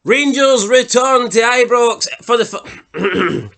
Rangers return to IBROX for the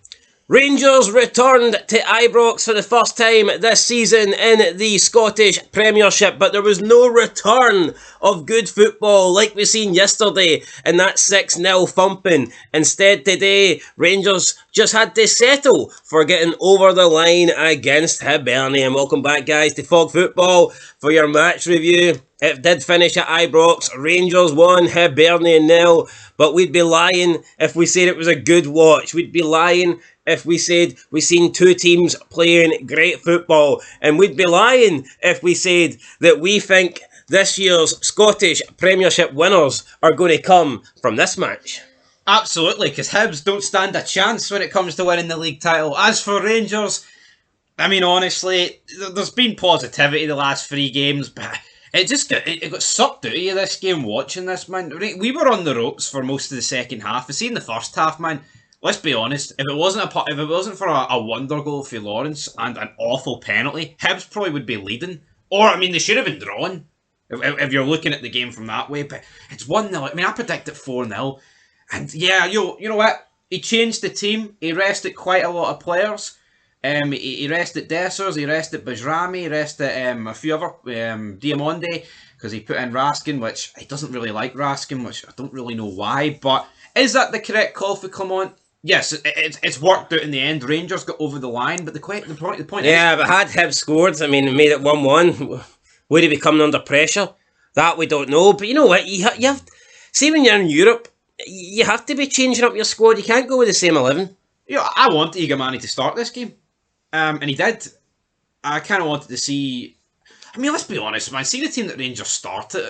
Rangers returned to IBROX for the first time this season in the Scottish Premiership, but there was no return of good football like we seen yesterday in that 6-0 thumping. Instead today, Rangers just had to settle for getting over the line against Hibernian. Welcome back, guys, to Fog Football for your match review. It did finish at IBROX. Rangers won, Hibernian 0, but we'd be lying if we said it was a good watch. We'd be lying if we said we seen two teams playing great football, and we'd be lying if we said that we think this year's Scottish Premiership winners are going to come from this match. Absolutely, because Hibs don't stand a chance when it comes to winning the league title. As for Rangers, I mean, honestly, there's been positivity the last 3 games, but it got sucked out of you this game watching this, man. We were on the ropes for most of the second half. I seen the first half, man. Let's be honest. If it wasn't for a wonder goal for Lawrence and an awful penalty, Hibs probably would be leading. Or I mean, they should have been drawn. If you're looking at the game from that way, but it's 1-0. I mean, I predicted 4-0, and yeah, you know what? He changed the team. He rested quite a lot of players. He rested Gers, he rested Bajrami, he rested a few other Diamonde, because he put in Raskin, which he doesn't really like Raskin, which I don't really know why. But is that the correct call for Clement? Yes, it's worked out in the end. Rangers got over the line, but the point yeah, but had Hibs scored, I mean, made it 1-1, would he be coming under pressure? That we don't know. But you know what? You have, see, when you're in Europe, you have to be changing up your squad. You can't go with the same 11. Yeah, I wanted Igamani to start this game. And he did. I kind of wanted to see... I mean, let's be honest, man. See the team that Rangers started,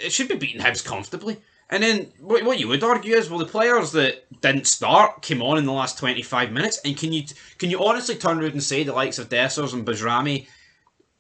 it should be beating Hibs comfortably. And then what you would argue is, well, the players that didn't start came on in the last 25 minutes. And can you honestly turn around and say the likes of Gers and Bajrami,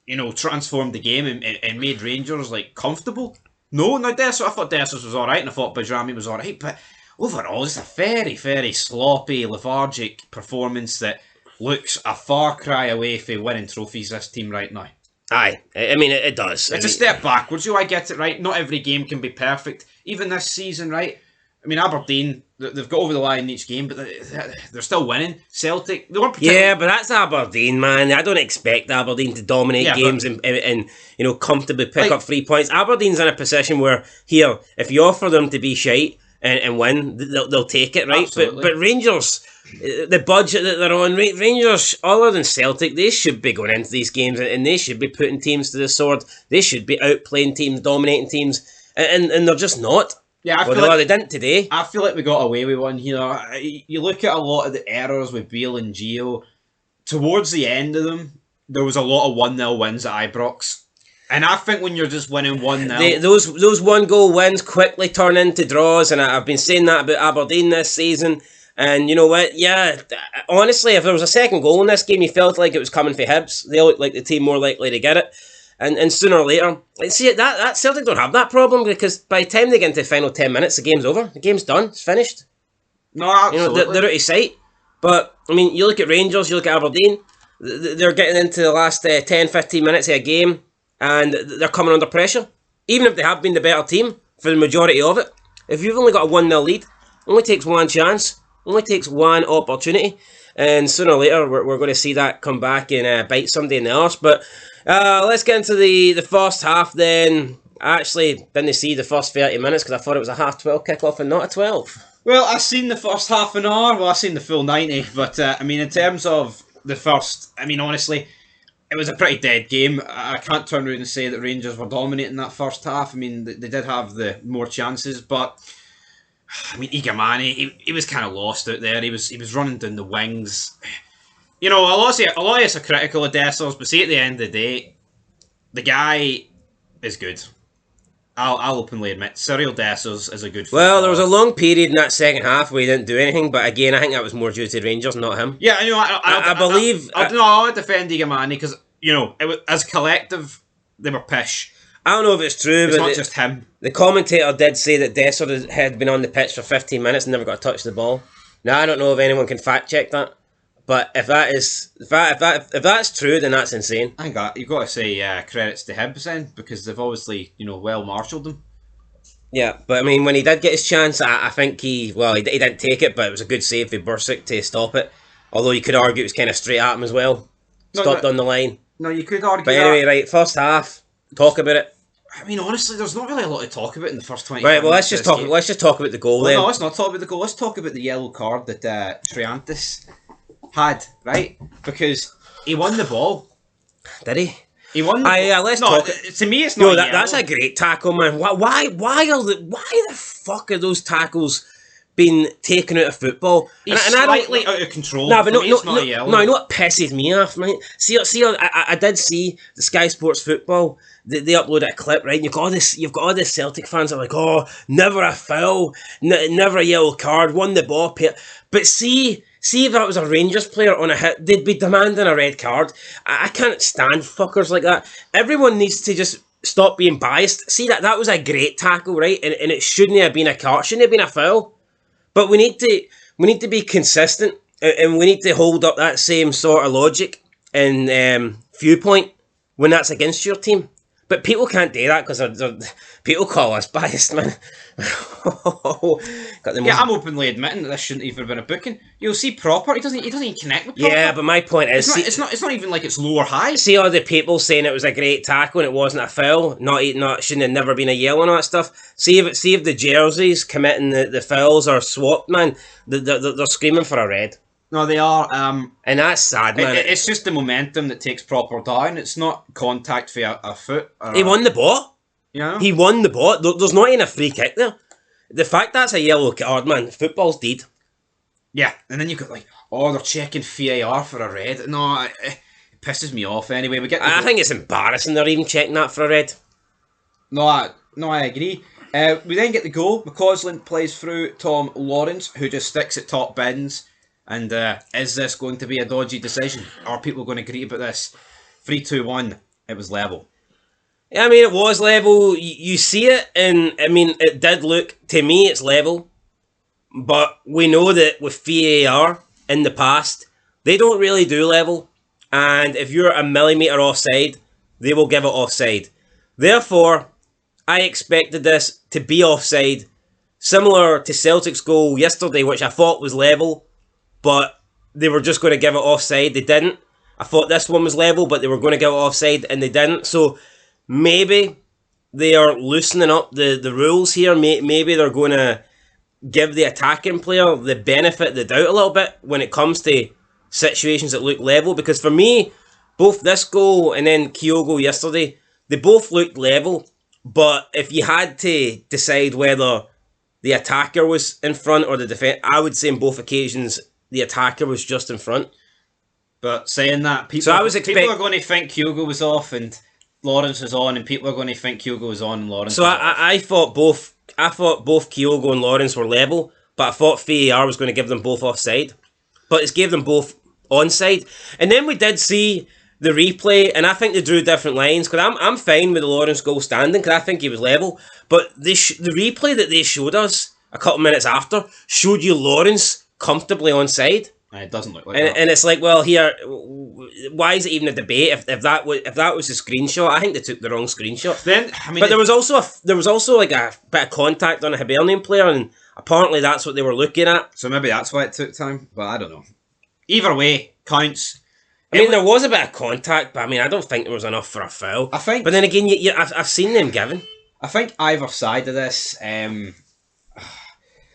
you know, transformed the game and made Rangers, like, comfortable? No, I thought Gers was alright, and I thought Bajrami was alright. But overall, it's a very, very sloppy, lethargic performance that looks a far cry away from winning trophies, this team right now. Aye, I mean, it does. It's a step backwards. I get it, right? Not every game can be perfect. Even this season, right? I mean, Aberdeen, they've got over the line in each game, but they're still winning. Celtic, they weren't particularly... Yeah, but that's Aberdeen, man. I don't expect Aberdeen to dominate games and you know, comfortably pick up 3 points. Aberdeen's in a position where, here, if you offer them to be shite and win, they'll take it, right? But Rangers... The budget that they're on, Rangers, other than Celtic, they should be going into these games and they should be putting teams to the sword. They should be outplaying teams, dominating teams, and they're just not. Yeah, I feel like they didn't today. I feel like we got away with one here. You look at a lot of the errors with Beale and Gio. Towards the end of them, there was a lot of 1-0 wins at IBROX. And I think when you're just winning 1-0... Those one-goal wins quickly turn into draws, and I've been saying that about Aberdeen this season. And you know what? Yeah, honestly, if there was a second goal in this game, you felt like it was coming for Hibs. They looked like the team more likely to get it. And sooner or later, see, that Celtic don't have that problem, because by the time they get into the final 10 minutes, the game's over. The game's done. It's finished. No, absolutely. You know, they're out of sight. But, I mean, you look at Rangers, you look at Aberdeen, they're getting into the last 10, 15 minutes of a game, and they're coming under pressure. Even if they have been the better team for the majority of it. If you've only got a 1-0 lead, it only takes one chance. Only takes one opportunity, and sooner or later we're going to see that come back and bite somebody in the arse. But let's get into the first half then. I actually didn't see the first 30 minutes because I thought it was a 12:30 kickoff and not a 12. Well, I seen the first half an hour. Well, I seen the full 90. But I mean, in terms of the first, I mean, honestly, it was a pretty dead game. I can't turn around and say that Rangers were dominating that first half. I mean, they did have the more chances, but. I mean, Igamani, he was kind of lost out there. He was running down the wings. You know, a lot of us are critical of Gers, but see, at the end of the day, the guy is good. I'll openly admit, Cyril Gers is a good footballer. Well, there was a long period in that second half where he didn't do anything, but again, I think that was more due to Rangers, not him. Yeah, you know, I believe... I'll defend Igamani because, you know, as a collective, they were pish. I don't know if it's true, it's but not just him. The commentator did say that Gers had been on the pitch for 15 minutes and never got to touch the ball. Now, I don't know if anyone can fact check that, but if that's true, then that's insane. I think you've got to say credits to Hibs then, because they've obviously, you know, well marshalled him. Yeah, but I mean, when he did get his chance, I think he didn't take it, but it was a good save for Bursic to stop it. Although you could argue it was kind of straight at him as well. Stopped on the line. No, you could argue But that. anyway, right, first half, talk about it. I mean, honestly, there's not really a lot to talk about in the first 20 Right, minutes. well, let's just talk about the goal then. No, let's not talk about the goal. Let's talk about the yellow card that Triantis had, right? Because he won the ball. Did he? He won the ball. Yeah, let's talk. To me, it's not that's a great tackle, man. Why the fuck are those tackles being taken out of football? He's slightly out of control. No, but no, you know what pisses me off, mate? I did see the Sky Sports Football. They uploaded a clip, right? And you've got all this Celtic fans that are like, oh, never a foul, never a yellow card, won the ball. But see if that was a Rangers player on a hit, they'd be demanding a red card. I can't stand fuckers like that. Everyone needs to just stop being biased. See, that was a great tackle, right? And it shouldn't have been a card, shouldn't have been a foul. But we need to be consistent, and we need to hold up that same sort of logic and viewpoint when that's against your team. But people can't do that because people call us biased, man. I'm openly admitting that this shouldn't even have been a booking. You'll see proper. He doesn't even connect with proper. Yeah, but my point is, it's not even like it's low or high. See all the people saying it was a great tackle and it wasn't a foul, not shouldn't have never been a yellow and all that stuff. See if the jerseys committing the fouls are swapped, man. They're screaming for a red. No, they are. And that's sad, man. It's just the momentum that takes proper down. It's not contact for a foot. He won the ball. Yeah. He won the ball. There's not even a free kick there. The fact that's a yellow card, man, football's dead. Yeah, and then you got like, they're checking VAR for a red. No, it pisses me off. Anyway, I think it's embarrassing they're even checking that for a red. No, I agree. We then get the goal. McCausland plays through Tom Lawrence, who just sticks at top bins. And is this going to be a dodgy decision? Are people going to agree about this? 3-2-1, it was level. Yeah, I mean, it was level. You see it, and I mean, it did look, to me, it's level. But we know that with VAR in the past, they don't really do level. And if you're a millimetre offside, they will give it offside. Therefore, I expected this to be offside, similar to Celtic's goal yesterday, which I thought was level. But they were just going to give it offside. They didn't. I thought this one was level, but they were going to give it offside, and they didn't. So maybe they are loosening up the rules here. Maybe they're going to give the attacking player the benefit of the doubt a little bit when it comes to situations that look level. Because for me, both this goal and then Kyogo yesterday, they both looked level. But if you had to decide whether the attacker was in front or the defence, I would say in both occasions, the attacker was just in front. But saying that, people are going to think Kyogo was off and Lawrence was on, and people are going to think Kyogo was on and Lawrence was off. I thought both Kyogo and Lawrence were level, but I thought VAR was going to give them both offside. But it gave them both onside. And then we did see the replay, and I think they drew different lines, because I'm fine with the Lawrence goal standing, because I think he was level. But the replay that they showed us a couple minutes after showed you Lawrence comfortably onside. It doesn't look like that. And it's like, well, here, why is it even a debate if that was the screenshot? I think they took the wrong screenshot. Then, I mean, but there was also like a bit of contact on a Hibernian player, and apparently that's what they were looking at. So maybe that's why it took time. But I don't know. Either way, counts. I mean, there was a bit of contact, but I mean, I don't think there was enough for a foul. I think. But then again, I've seen them given. I think either side of this.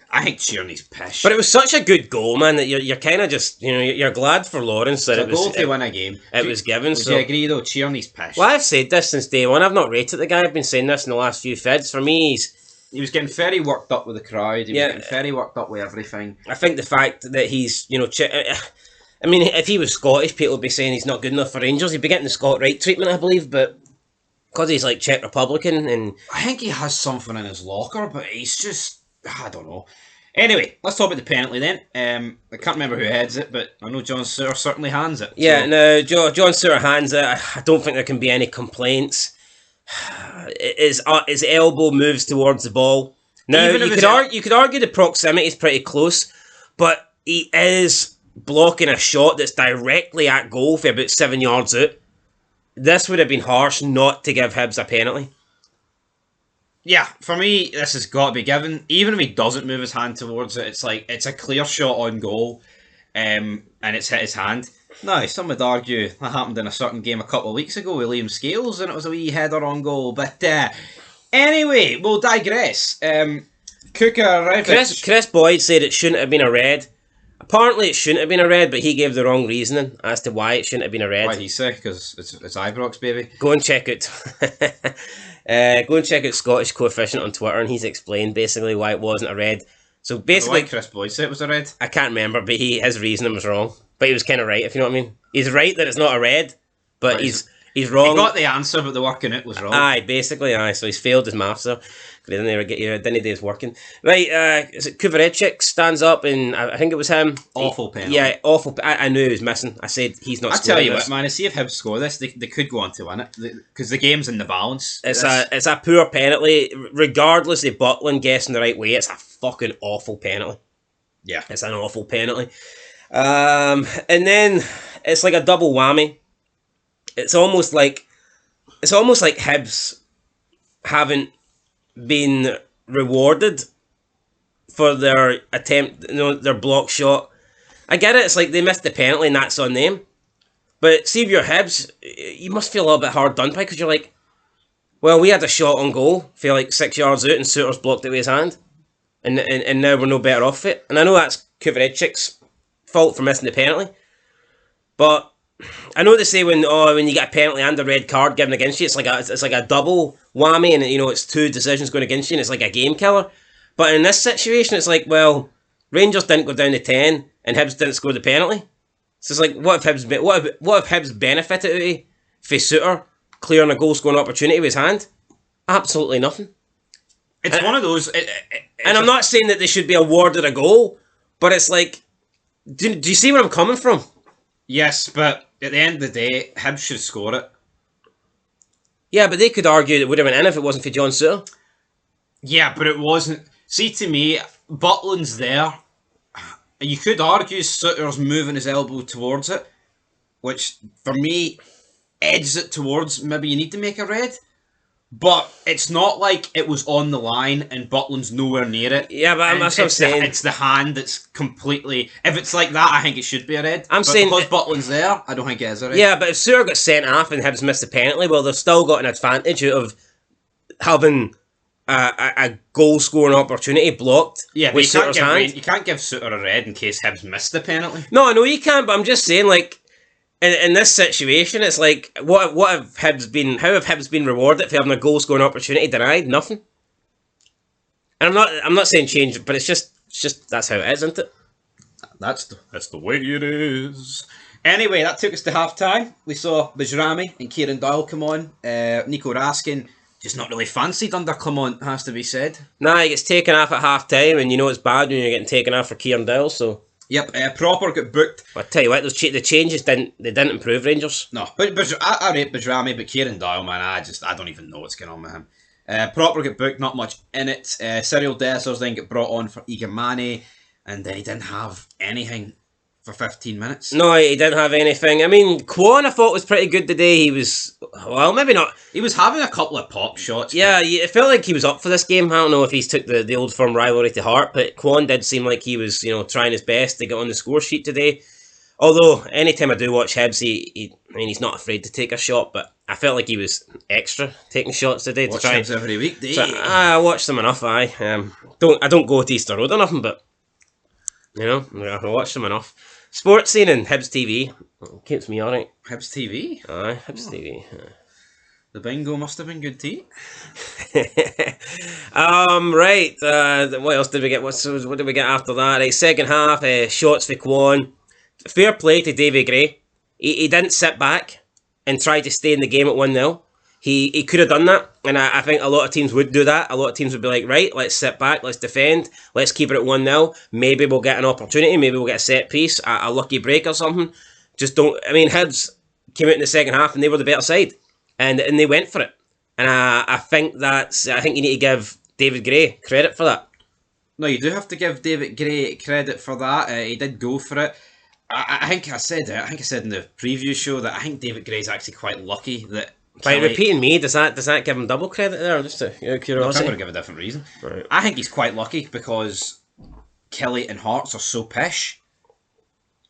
I think Tierney's pissed. But it was such a good goal, man, that you're kind of just, you're glad for Lawrence that it was... goal to win a game. It was given, Would you agree, though? Tierney's pissed. Well, I've said this since day one. I've not rated the guy. I've been saying this in the last few fids. For me, he was getting very worked up with the crowd. He was getting very worked up with everything. I think the fact that he's, I mean, if he was Scottish, people would be saying he's not good enough for Rangers. He'd be getting the Scott Wright treatment, I believe, but... Because he's like Czech Republican and... I think he has something in his locker, but he's just... I don't know. Anyway, let's talk about the penalty then. I can't remember who heads it, but I know John Suter certainly hands it. Yeah, no, John Suter hands it. I don't think there can be any complaints. His elbow moves towards the ball. Now, you could argue the proximity is pretty close, but he is blocking a shot that's directly at goal for about 7 yards out. This would have been harsh not to give Hibs a penalty. Yeah, for me, this has got to be given. Even if he doesn't move his hand towards it, it's like it's a clear shot on goal, and it's hit his hand. Now, some would argue that happened in a certain game a couple of weeks ago with Liam Scales, and it was a wee header on goal. But anyway, we'll digress. Chris Boyd said it shouldn't have been a red. Apparently, it shouldn't have been a red, but he gave the wrong reasoning as to why it shouldn't have been a red. Why he say? Because it's IBROX, baby. Go and check it. Go and check out Scottish Coefficient on Twitter, and he's explained basically why it wasn't a red. So basically, Why Chris Boyd said it was a red? I can't remember, but his reasoning was wrong. But he was kind of right, if you know what I mean. He's right that it's not a red, but he's wrong. He got the answer, but the working it was wrong. Aye, basically, aye. So he's failed his maths there. He didn't do his working. Right, is it Kuvarechik stands up, and I think it was him. Awful penalty. Yeah, awful. I knew he was missing. I said he's not. I tell you what, man. I see if Hibs score this, they could go on to win it because the game's in the balance. It's a poor penalty. Regardless of Butland guessing the right way, it's a fucking awful penalty. Yeah, it's an awful penalty. And then it's like a double whammy. It's almost like Hibs haven't been rewarded for their attempt, their block shot. I get it, it's like they missed the penalty and that's on them. But see if you're Hibs, you must feel a little bit hard done by because you're like, well, we had a shot on goal, feel like 6 yards out and Souttar's blocked it with his hand. And now we're no better off it. And I know that's Kuvarechik's fault for missing the penalty. But I know they say when you get a penalty and a red card given against you, it's like a double whammy, and it's two decisions going against you, and it's like a game killer. But in this situation, it's like, well, Rangers didn't go down to 10, and Hibs didn't score the penalty. So it's like, what if Hibs benefited out of for Souttar clearing a goal scoring opportunity with his hand? Absolutely nothing. It's one of those. And I'm not saying that they should be awarded a goal, but it's like, do you see where I'm coming from? Yes, but at the end of the day, Hibs should score it. Yeah, but they could argue it would have been in if it wasn't for John Souttar. Yeah, but it wasn't. See, to me, Butland's there. You could argue Souttar's moving his elbow towards it, which, for me, edges it towards maybe you need to make a red. But it's not like it was on the line and Butland's nowhere near it. Yeah, but that's what I'm saying. It's the hand that's completely... If it's like that, I think it should be a red. I'm saying... because Butland's there, I don't think it is a red. Yeah, but if Souttar got sent off and Hibs missed the penalty, well, they've still got an advantage of having a goal-scoring opportunity blocked with Souttar's hand. You can't give Souttar a red in case Hibs missed the penalty. No, I know you can't, but I'm just saying, like... In this situation, it's like, how have Hibs been rewarded for having a goal scoring opportunity denied? Nothing. And I'm not saying change, but it's just that's how it is, isn't it? That's the way it is. Anyway, that took us to half time. We saw Bajrami and Kieran Doyle come on. Nico Raskin just not really fancied under Clement, has to be said. Nah, he gets taken off at half time, and you know it's bad when you're getting taken off for Kieran Doyle, so. Yep, Proper got booked. I tell you what, the changes didn't improve Rangers. No, but I rate Bajrami, but Kieran Doyle, man, I don't even know what's going on with him. Proper got booked, not much in it. Cyril Dessers then got brought on for Igamane, and he didn't have anything for 15 minutes. No, he didn't have anything. I mean, Kwon I thought was pretty good today. He was, well, maybe not. He was having a couple of pop shots. Yeah, it felt like he was up for this game. I don't know if he's took the old firm rivalry to heart, but Kwon did seem like he was, trying his best to get on the score sheet today. Although, anytime I do watch Hibs, he's not afraid to take a shot, but I felt like he was extra taking shots today. Watch Hibs every week, do you? I watch them enough, I don't go to Easter Road or nothing, but, I watch them enough. Sports scene and Hibs TV. Keeps me alright. Hibs TV? Aye, Hibs TV. The bingo must have been good tea. Right. What else did we get? What did we get after that? Right, second half, shots for Kwon. Fair play to Davy Gray. He didn't sit back and try to stay in the game at 1-0. He could have done that, and I think a lot of teams would do that. A lot of teams would be like, right, let's sit back, let's defend, let's keep it at 1-0. Maybe we'll get an opportunity, maybe we'll get a set piece, a lucky break or something. Hibs came out in the second half and they were the better side, and they went for it. And I think you need to give David Gray credit for that. No, you do have to give David Gray credit for that. He did go for it. I think I said in the preview show that I think David Gray's actually quite lucky that By Kelly. repeating me, does that give him double credit there? Just out of Look, I'm curiosity. going to give a different reason. Right. I think he's quite lucky because Kelly and Hearts are so pish.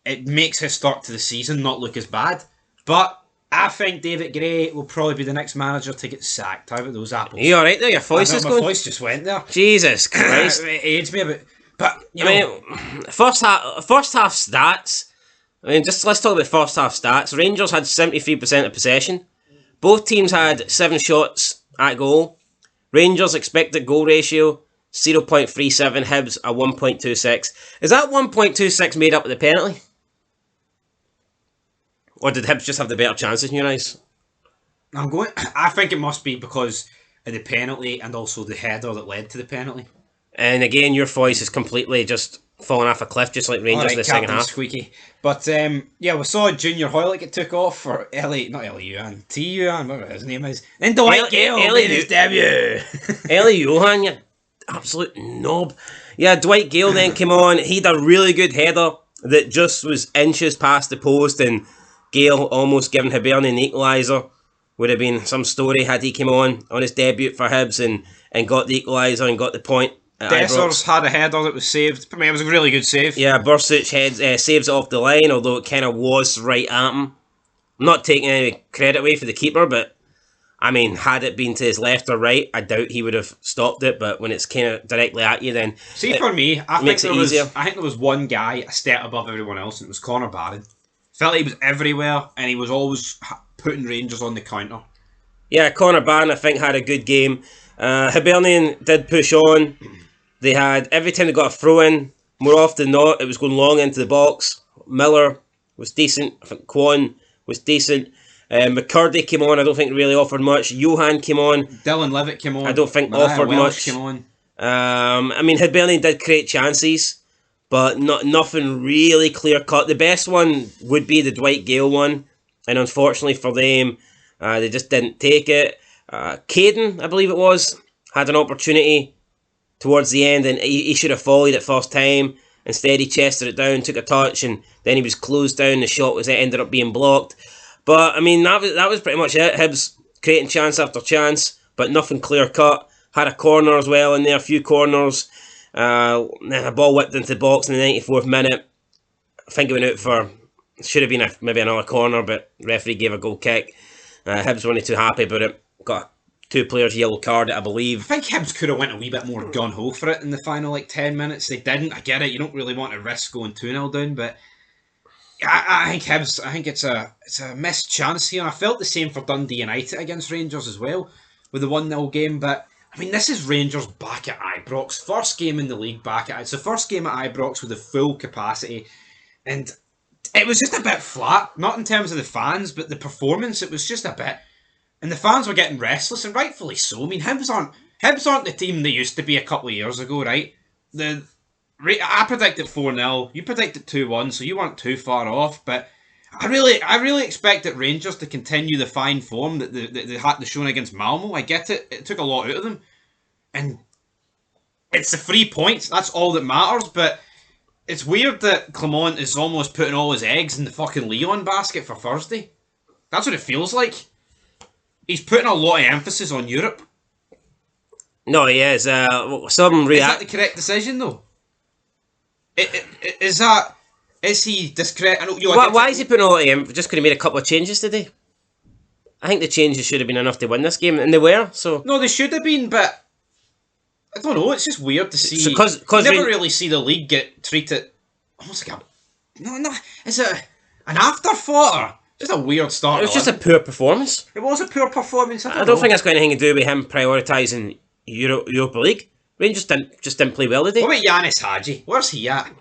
It makes his start to the season not look as bad. But I think David Gray will probably be the next manager to get sacked. How about those apples? Are you alright there? Your voice is My going? voice just went there. Jesus Christ. It aids me a bit. But, you I know, mean, first half stats. I mean, just let's talk about first half stats. Rangers had 73% of possession. Both teams had 7 shots at goal. Rangers expected goal ratio 0.37. Hibs a 1.26. Is that 1.26 made up of the penalty? Or did Hibs just have the better chances in your eyes? I think it must be because of the penalty and also the header that led to the penalty. And again, your voice is completely just falling off a cliff, just like Rangers in the second half. Squeaky. But yeah, we saw Junior Hoylett get took off for T Yuan, whatever his name is. Then Dwight Gale made his debut. Ellie Johan, you absolute knob. Yeah, Dwight Gale then came on. He had a really good header that just was inches past the post, and Gale almost giving Hibernian the equaliser. Would have been some story had he came on his debut for Hibs and got the equaliser and got the point. Dessers had a header that was saved. I mean, it was a really good save. Yeah, Bursuch saves it off the line, although it kind of was right at him. I'm not taking any credit away for the keeper, but I mean, had it been to his left or right, I doubt he would have stopped it. But when it's kind of directly at you, then for me, I makes it easier. I think there was one guy a step above everyone else, and it was Connor Barron. Felt like he was everywhere, and he was always putting Rangers on the counter. Yeah, Connor Barron, I think, had a good game. Hibernian did push on. They had, every time they got a throw in, more often than not, it was going long into the box. Miller was decent. I think Kwon was decent. McCurdy came on. I don't think really offered much. Johan came on. Dylan Levitt came on. I don't think offered much. Came on. I mean, Hibernian did create chances, but nothing really clear cut. The best one would be the Dwight Gale one, and unfortunately for them, they just didn't take it. Caden, I believe it was, had an opportunity towards the end, and he should have volleyed it first time. Instead, he chested it down, took a touch, and then he was closed down. The shot ended up being blocked. But I mean, that was pretty much it. Hibs creating chance after chance, but nothing clear cut. Had a corner as well in there, a few corners. A ball whipped into the box in the 94th minute. I think it went out for, should have been maybe another corner, but the referee gave a goal kick. Hibs weren't too happy about it. Got 2 players yellow card, I believe. I think Hibs could have went a wee bit more gun-ho for it in the final 10 minutes. They didn't. I get it. You don't really want to risk going 2-0 down, but I think Hibs, I think it's a missed chance here. I felt the same for Dundee United against Rangers as well with the 1-0 game, but I mean, this is Rangers back at IBROX. First game in the league back at it. It's the first game at IBROX with a full capacity, and it was just a bit flat. Not in terms of the fans, but the performance. It was just a bit. And the fans were getting restless, and rightfully so. I mean, Hibs aren't the team they used to be a couple of years ago, right? I predicted 4-0, you predicted 2-1, so you weren't too far off, but I really expected Rangers to continue the fine form that they had shown against Malmo. I get it. It took a lot out of them. And it's the 3 points, that's all that matters, but it's weird that Clement is almost putting all his eggs in the fucking Leon basket for Thursday. That's what it feels like. He's putting a lot of emphasis on Europe. No, he is. Is that the correct decision, though? Is he discredit? Why is he putting a lot of emphasis? Just because he made a couple of changes today? I think the changes should have been enough to win this game, and they were. So no, they should have been, but I don't know. It's just weird to see. Because you never really see the league get treated almost like is it an afterthought or just a weird start? It was just a poor performance. It was a poor performance. I don't think it's got anything to do with him prioritising Europa League. Rangers didn't play well today. What about Yanis Hadji? Where's he at?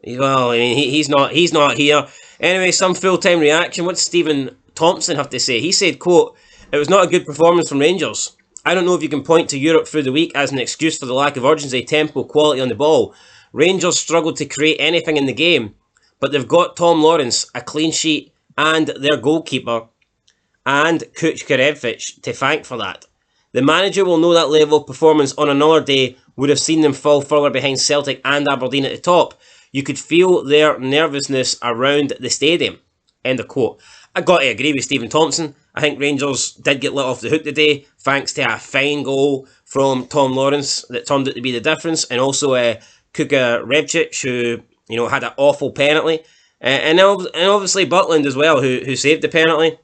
Well, I mean, he's not here. Anyway, some full-time reaction. What does Stephen Thompson have to say? He said, quote, "It was not a good performance from Rangers. I don't know if you can point to Europe through the week as an excuse for the lack of urgency, tempo, quality on the ball. Rangers struggled to create anything in the game, but they've got Tom Lawrence, a clean sheet, and their goalkeeper, and Kuchkarevich to thank for that. The manager will know that level of performance on another day would have seen them fall further behind Celtic and Aberdeen at the top. You could feel their nervousness around the stadium." End of quote. I got to agree with Stephen Thompson. I think Rangers did get let off the hook today, thanks to a fine goal from Tom Lawrence that turned out to be the difference, and also Kuka Rebčić, who had an awful penalty, and obviously Butland as well, who saved the penalty.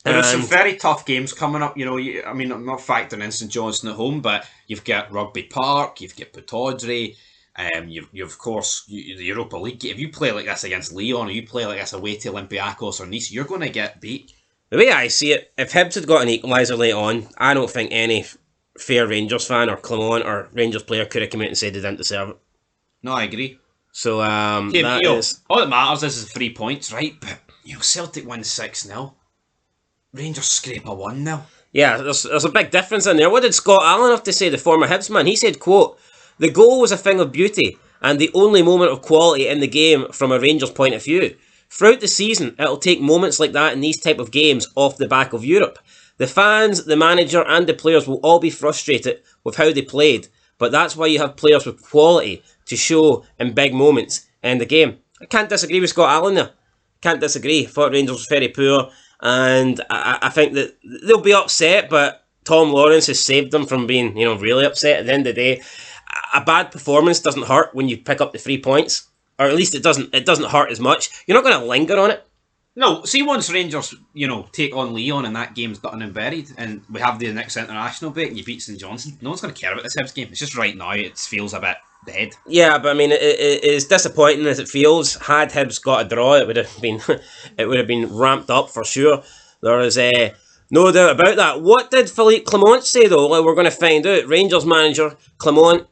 There's some very tough games coming up. I'm not factoring in St Johnstone at home, but you've got Rugby Park, you've got Pataudry, you've of course the Europa League. If you play like this against Lyon, or you play like this away to Olympiacos or Nice, you're going to get beat. The way I see it, if Hibs had got an equaliser late on, I don't think any fair Rangers fan or Clement or Rangers player could have come out and said they didn't deserve it. No, I agree. So all that matters is 3 points, right? But Celtic won 6-0. Rangers scrape a 1-0. Yeah, there's a big difference in there. What did Scott Allen have to say, the former Hibs man? He said, quote, "The goal was a thing of beauty and the only moment of quality in the game from a Rangers point of view. Throughout the season, it'll take moments like that in these type of games off the back of Europe. The fans, the manager and the players will all be frustrated with how they played, but that's why you have players with quality to show in big moments in the game." I can't disagree with Scott Allen there. Can't disagree. Thought Rangers was very poor. And I think that they'll be upset, but Tom Lawrence has saved them from being, really upset at the end of the day. A bad performance doesn't hurt when you pick up the 3 points, or at least it doesn't hurt as much. You're not going to linger on it. No, see, once Rangers, take on Lyon and that game's done and buried, and we have the next international break and you beat St Johnstone, no one's going to care about this Hibs game. It's just right now, it feels a bit dead. Yeah, but I mean, it is disappointing as it feels. Had Hibs got a draw, it would have been ramped up for sure. There is no doubt about that. What did Philippe Clement say though? Well, we're going to find out. Rangers manager Clement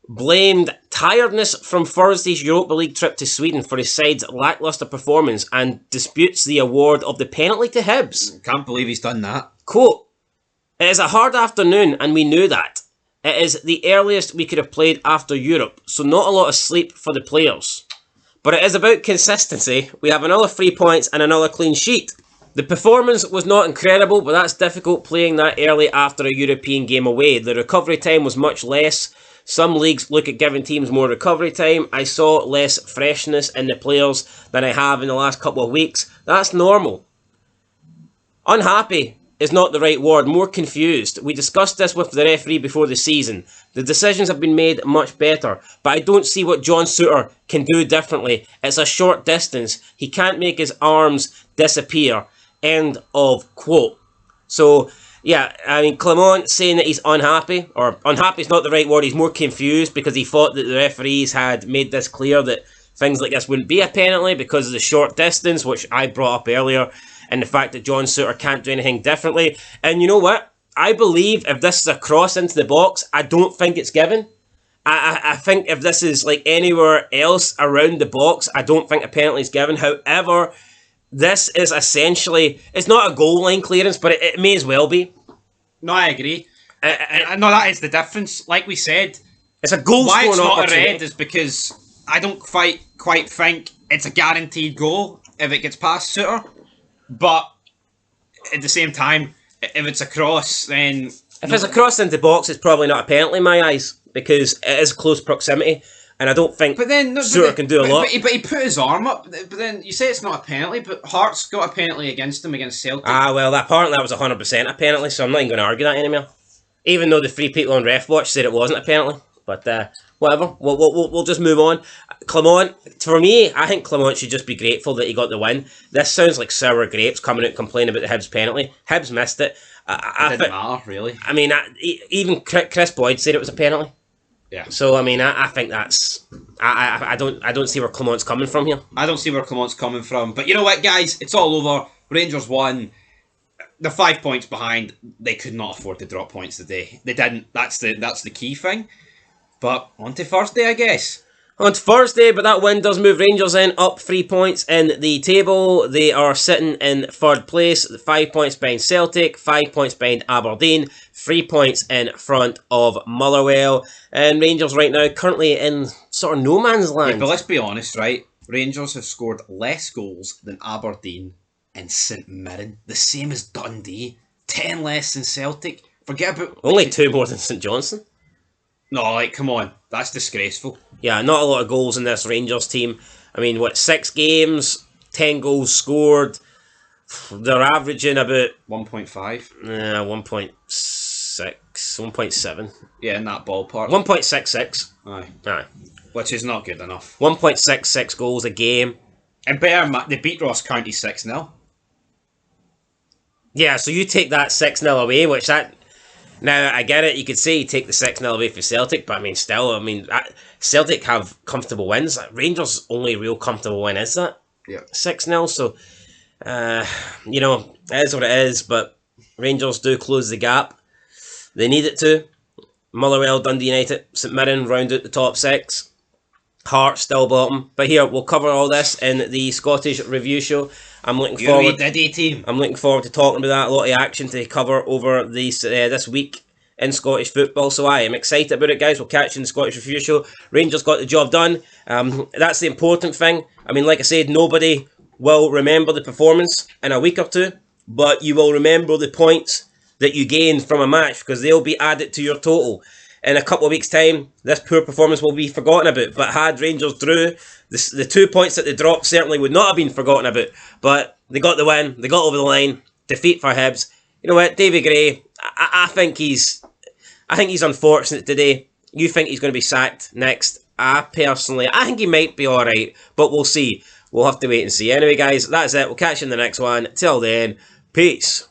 blamed tiredness from Thursday's Europa League trip to Sweden for his side's lacklustre performance and disputes the award of the penalty to Hibs. Can't believe he's done that. Quote, "It is a hard afternoon and we knew that. It is the earliest we could have played after Europe, so not a lot of sleep for the players. But it is about consistency. We have another 3 points and another clean sheet. The performance was not incredible, but that's difficult playing that early after a European game away. The recovery time was much less. Some leagues look at giving teams more recovery time. I saw less freshness in the players than I have in the last couple of weeks. That's normal. Unhappy is not the right word. More confused. We discussed this with the referee before the season. The decisions have been made much better, but I don't see what John Souttar can do differently. It's a short distance. He can't make his arms disappear." End of quote. So, yeah, I mean, Clement saying that he's unhappy, or unhappy is not the right word, he's more confused because he thought that the referees had made this clear that things like this wouldn't be a penalty because of the short distance, which I brought up earlier, and the fact that John Souttar can't do anything differently. And you know what? I believe if this is a cross into the box, I don't think it's given. I think if this is like anywhere else around the box, I don't think a penalty is given. However, this is essentially, it's not a goal line clearance, but it may as well be. No, I agree. No, that is the difference. Like we said, it's a goal why scoring it's not a opportunity. red is because I don't quite think it's a guaranteed goal if it gets past Souttar. But at the same time, if it's a cross, then... If it's a cross into the box, it's probably not a penalty in my eyes, because it is close proximity, and I don't think Souttar can do a lot. But he put his arm up, but then you say it's not a penalty, but Hearts got a penalty against him against Celtic. Well, apparently that was 100% a penalty, so I'm not even going to argue that anymore. Even though the 3 people on Ref Watch said it wasn't a penalty. But whatever, we'll just move on. Clement, for me, I think Clement should just be grateful that he got the win. This sounds like sour grapes coming out complaining about the Hibs penalty. Hibs missed it. It didn't matter, really. I mean, even Chris Boyd said it was a penalty. Yeah. So I mean, I think that's I don't see where Clement's coming from here. I don't see where Clement's coming from. But you know what, guys? It's all over. Rangers won. They're 5 points behind. They could not afford to drop points today. They didn't. That's the key thing. But on to Thursday, I guess. On to Thursday, but that win does move Rangers in up 3 points in the table. They are sitting in third place, 5 points behind Celtic, 5 points behind Aberdeen, 3 points in front of Motherwell. And Rangers right now currently in sort of no man's land. Yeah, but let's be honest, right? Rangers have scored less goals than Aberdeen and St Mirren. The same as Dundee. 10 less than Celtic. Forget about... Only 2 more than St Johnstone. No, come on. That's disgraceful. Yeah, not a lot of goals in this Rangers team. I mean, 6 games, 10 goals scored. They're averaging about 1.5. 1.6, 1.7. Yeah, in that ballpark. 1.66. Aye. Which is not good enough. 1.66 goals a game. And they beat Ross County 6-0. Yeah, so you take that 6-0 away, which that... Now, I get it, you could say you take the 6-0 away for Celtic, but I mean, still, Celtic have comfortable wins. Rangers' only real comfortable win is that? Yeah. 6-0, so, you know, it is what it is, but Rangers do close the gap. They need it to. Motherwell, Dundee United, St Mirren round out the top 6. Hearts still bottom. But here, we'll cover all this in the Scottish review show. I'm looking forward. I'm looking forward to talking about that. A lot of action to cover over this week in Scottish football. So I am excited about it, guys. We'll catch you in the Scottish review show. Rangers got the job done. That's the important thing. I mean, like I said, nobody will remember the performance in a week or two, but you will remember the points that you gained from a match because they'll be added to your total. In a couple of weeks' time, this poor performance will be forgotten about. But had Rangers drew, the 2 points that they dropped certainly would not have been forgotten about. But they got the win, they got over the line, defeat for Hibs. You know what, Davy Gray, I think he's unfortunate today. You think he's going to be sacked next? I think he might be alright, but we'll see. We'll have to wait and see. Anyway, guys, that's it. We'll catch you in the next one. Till then, peace.